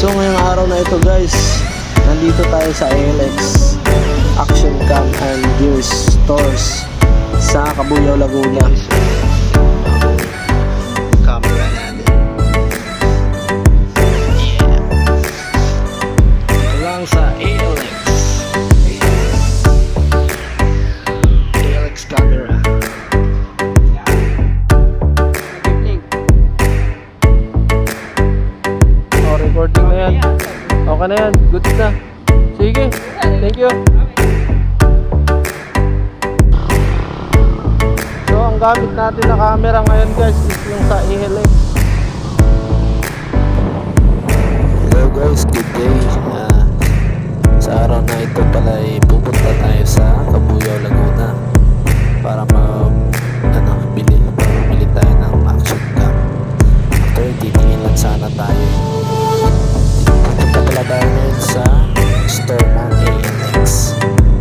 So ngayong araw na ito guys, nandito tayo sa ALX Action Cam and Gear Stores sa Cabuyao, Laguna. Camera natin. Yeah. Ito lang sa ALX camera. Oh, recording na yan. Okay na yan. Good na. Sige. Thank you. So, ang gamit natin na camera ngayon guys is yung sa ALX. Hello guys, good day. Sa araw na ito pala ay pupunta tayo sa Cabuyao, Laguna para bili tayo ng action cam. Actually, titingin lang sana tayo. Pupunta pala tayo ngayon sa store ng ALX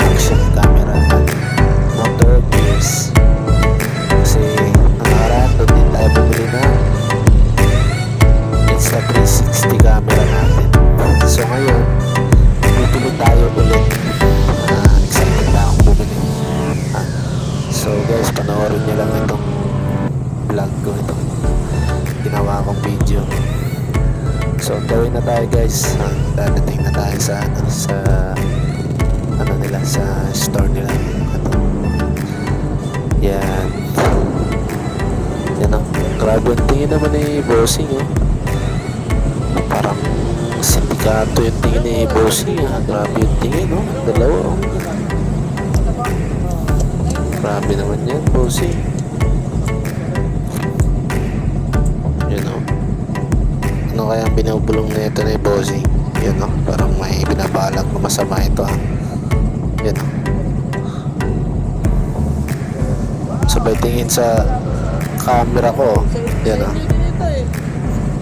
action camera at motor gears. Kasi nakaraan doon din tayo bumili na Insta360 camera natin. So ngayon, bibili tayo ulit. Excited na akong bumili. So guys, panoorin nyo lang itong vlog ko, itong ginawa kong video. So gawin na tayo guys. Dadating na tayo sa sa store nila. Yan. Yan ang grabe yung tingin naman ni Bossing, oh. Parang sindikato yung tingin ni Bossing, ah. Grabe yung tingin, oh. Dalawa, oh. Grabe naman yan, Bossing. Yun, oh. Ano kaya ang binubulong na ito ni Bossing? Yun, oh. Parang may binabalak na masama ito, ah. Yun, oh. Sabay tingin sa camera ko, oh. Yan, oh.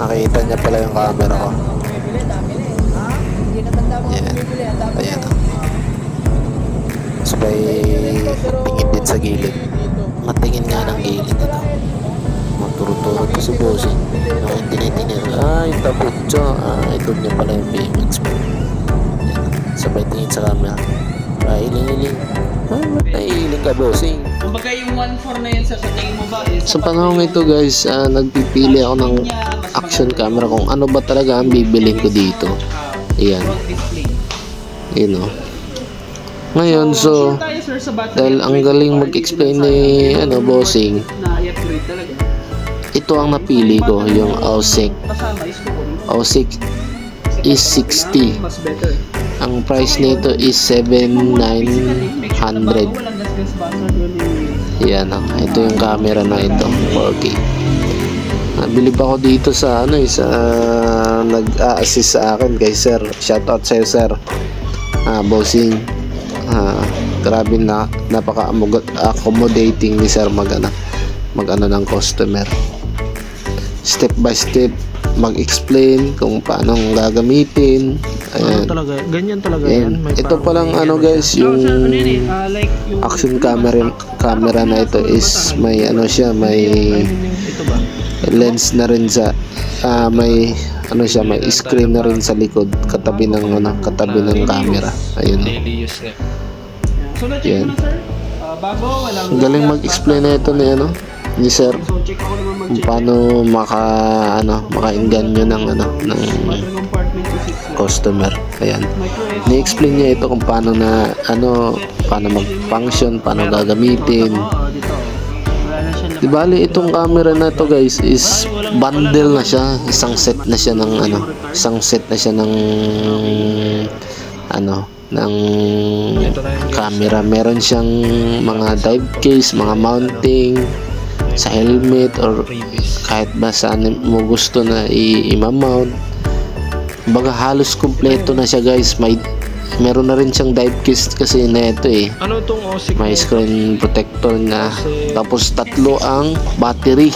Nakita niya pala yung camera ko. Yan. Ayan, oh. Sabay tingin din sa gilid. Matingin nga ng gilid ito. Maturo-turo ko si Bossing. Yung tinitingin. Yung tapot siya. Ito niya pala yung BMX mo. Sabay tingin sa camera. Iling-iling. Naiiling ka, Bossing. Kumbaga yung 1.4 na yun sa tingin mo ba? Sa panahon ito guys, nagpipili ako ng action camera kung ano ba talaga ang bibilin ko dito. Ayan. Yun, oh. Ngayon, so dahil ang galing mag-explain ni Bossing, ito ang napili ko, yung Ausec E60. Ang price nito is 7,900. Yan, ito yung camera na ito, 4K. Nabilib ako dito sa sa nag-a-assist sa akin kay sir. Shoutout sa'yo, sir. Bossing. Grabe na, napaka-accommodating ni sir mag ng customer. Step by step mag-explain kung paano gagamitin. Ayan. Ganyan talaga yan. Ito palang guys, yung action camera na ito is may may lens na rin sa may may screen na rin sa likod katabi ng camera. Ayun. Yan. Galing mag-explain na ito ni sir kung paano maka-inganyo ng customer. Ayan. Ni-explain niya ito kung paano paano mag-function, paano gagamitin. Di bali itong camera na to guys is bundle na siya, isang set na siya ng ng camera. Meron siyang mga dive case, mga mounting sa helmet or kahit ba saan mo gusto na i-mount. Baga halos kompleto na siya guys. Meron na rin siyang dive case kasi na ito eh. May screen protector na. Tapos 3 ang battery.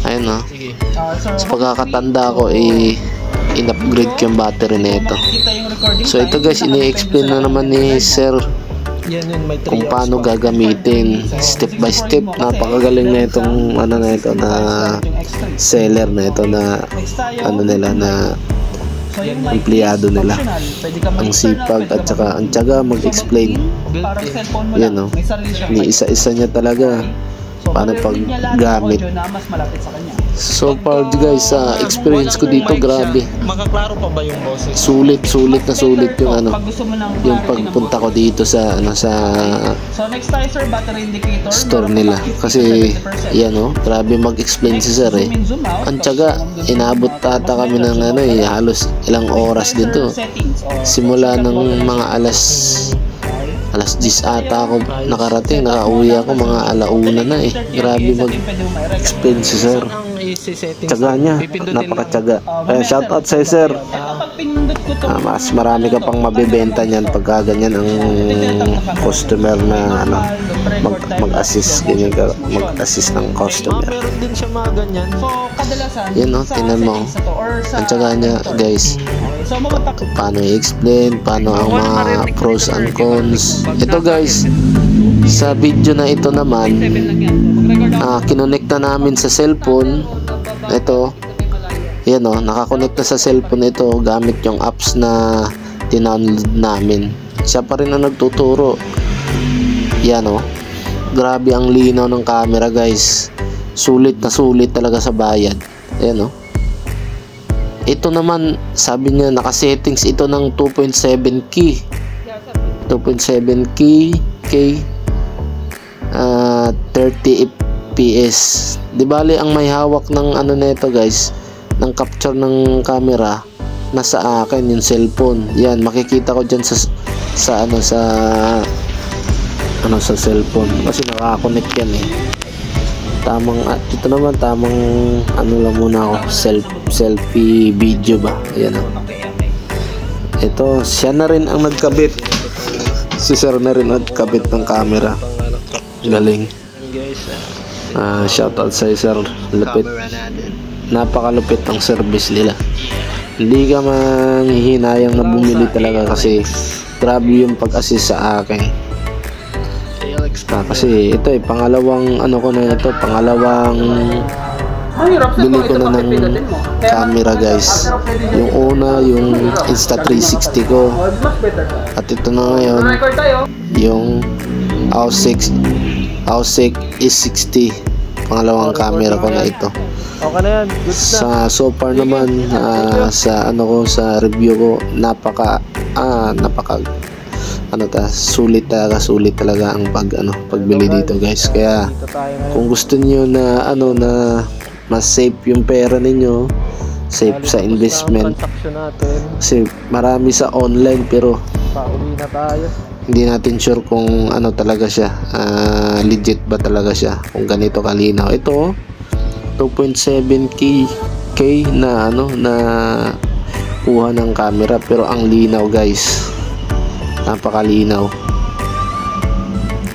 Ayun, oh. Sa pagkakatanda ko in-upgrade ko yung battery na ito. So ito guys, ini-explain na naman ni sir kung paano gagamitin step by step. Napakagaling na itong na seller na ito na nila na So, yung mic empleyado is nila. functional. Pwede ka Ang mag-external, sipag pwede at ka saka ang tiyaga mag-explain. parang cellphone mo Yan, lang. no? May sarili siyang mic. Ni-isa-isa niya talaga So, paano marinig niya lahat ng paggamit. audio na mas malapit sa kanya. So far guys, sa experience ko dito, grabe. Makaklaro pa ba yung boses? Sulit na sulit yung ano, Pag gusto mo ng yung clarity ng pagpunta ko boses. dito sa ano sa So, next tayo sir, battery indicator. store Meron nila. pa 50 to Kasi 70%. yan oh, grabe mag-explain si sir eh. Zoom in, zoom out. Ang tiyaga, inabot tata kami ng ano eh, halos ilang oras dito. Settings, or Simula ng mga alas 10 ata ako nakarating, nakauwi ako mga alauna na eh. Grabe mag-explain si sir. Ang isi-setting? Tiyaga niya, napakatiyaga. Kaya shoutout sa'yo sir. Mas marami ka pang mabibenta niyan pagka ganyan ang customer na ano, mag-assist, ganyan ka, mag-assist ng customer. Meron din siya mga ganyan. So, kadalasan, Yan no, tingnan mo. Ang tiyaga niya guys. So, Paano i-explain, paano ang mga pros and cons. Ito guys, sa video na ito naman, kinonekta namin sa cellphone. Ito, yan o, nakakonekta sa cellphone ito gamit yung apps na tinownload namin. Siya pa rin ang nagtuturo. Yan o, grabe ang linaw ng camera guys. Sulit na sulit talaga sa bayad. Yan o. Ito naman, sabi niya, naka-settings ito ng 2.7K. 2.7K, 30 FPS. Di bali, ang may hawak ng ano nito guys, ng capture ng camera, nasa akin yung cellphone. Yan, makikita ko dyan sa cellphone. Kasi nakakonect yan eh. Ito naman tamang ano lang muna ako, selfie video ba. Ayan o. Ito, siya na rin ang nagkabit. Si sir na rin nagkabit ng camera. Galing. Shoutout sa sir. Lupit. Napakalupit ang service nila. Hindi ka manghihinayang na bumili talaga kasi grabe yung pag-assist sa akin. Kasi ito pangalawang ano ko na ito, pangalawang bili ko na ng camera guys. Yung una, yung Insta360 ko. At ito na ngayon, yung Ausec S60. Pangalawang camera ko na ito. Okay na yan, good na. So far naman, sa ano ko, sa review ko, sulit talaga ang pagbili dito guys. Kaya kung gusto niyo na mas safe yung pera ninyo, safe sa investment, kasi marami sa online pero Pauwi na tayo. hindi natin sure kung ano talaga siya, legit ba talaga siya, kung ganito kalinaw. Ito 2.7K na na kuha ng camera, pero ang linaw guys, napakalinaw.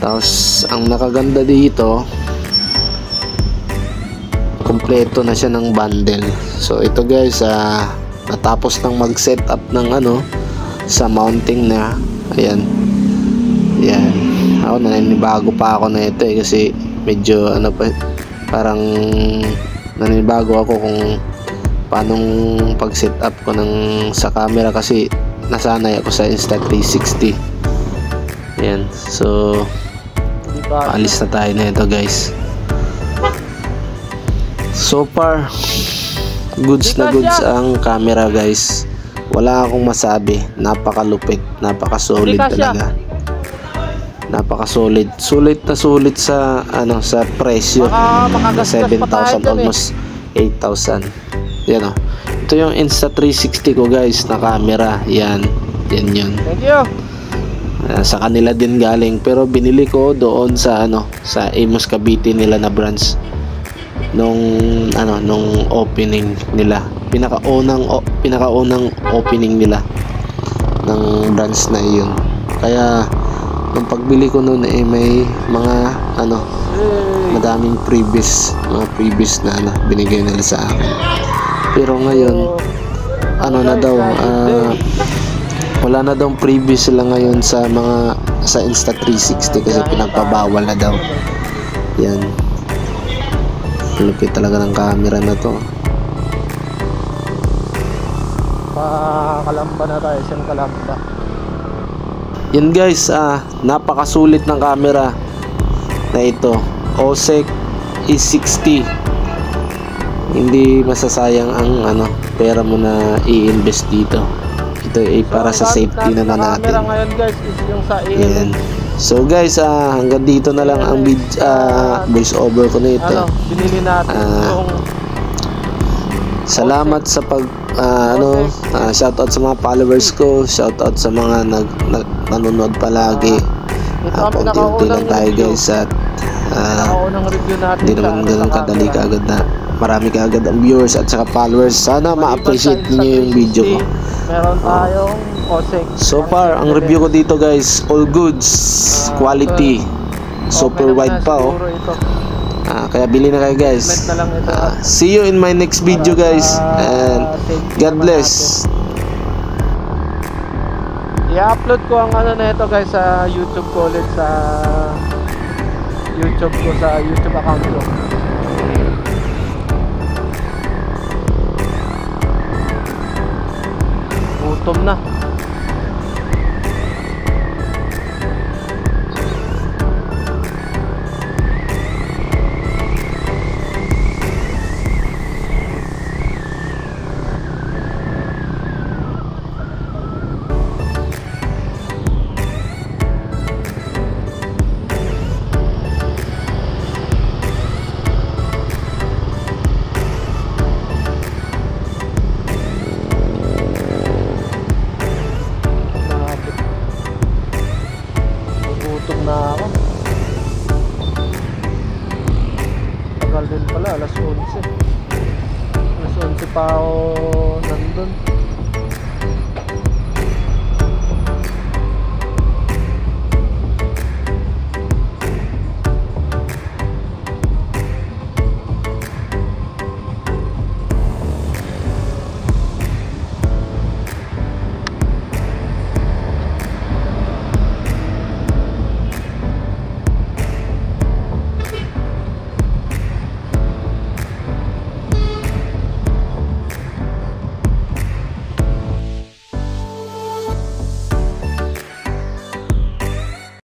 Tapos ang nakaganda dito, kompleto na siya ng bundle. So ito guys, natapos nang mag-set up ng sa mounting na. Ayan. Ako naninibago pa ako na ito kasi medyo parang naninibago ako kung paanong pag-set up ko sa camera kasi nasanay ako sa Insta360. Ayan. So paalis na tayo na ito guys. So far goods na goods ang camera guys. Wala akong masabi. Napakalupit, napaka-solid talaga. Napaka-solid. Sulit na sulit sa sa presyo. Na 7,000 almost 8,000. Yan o. Ito yung Insta360 ko guys na camera. Yan yun. Thank you. Sa kanila din galing, pero binili ko doon sa sa Amos Cavite nila na branch nung opening nila, pinakaunang opening nila ng branch na iyon. Kaya nung pagbili ko noon may mga madaming previous na binigay nila sa akin. Pero ngayon na daw, wala na daw previous sila ngayon sa Insta360 kasi pinagpabawal na daw. Yan, lupit talaga ng camera na to. Nakakalamba na tayo, siyang kalamba. Yun guys, napakasulit ng camera na ito. OSEC E60. Hindi masasayang ang pera mo na i-invest dito. Ito ay para sa safety naman natin. Camera ngayon guys is yung sa Yan. So guys, hanggang dito na lang ang voice over ko na ito. Binili natin yung salamat sa shoutout sa mga followers ko, shoutout sa mga nanonood palagi. Konti-unti lang tayo guys at hindi naman ganun kadali kaagad na marami kaagad ang viewers at saka followers. Sana ma-appreciate niyo yung video ko. Meron tayong OSEC. So far, ang review ko dito guys, all goods, quality, super wide pa kaya bili na kayo guys. See you in my next video guys, and God bless. I-upload ko ang na ito guys sa YouTube ko ulit, sa YouTube account ko. Gutom na.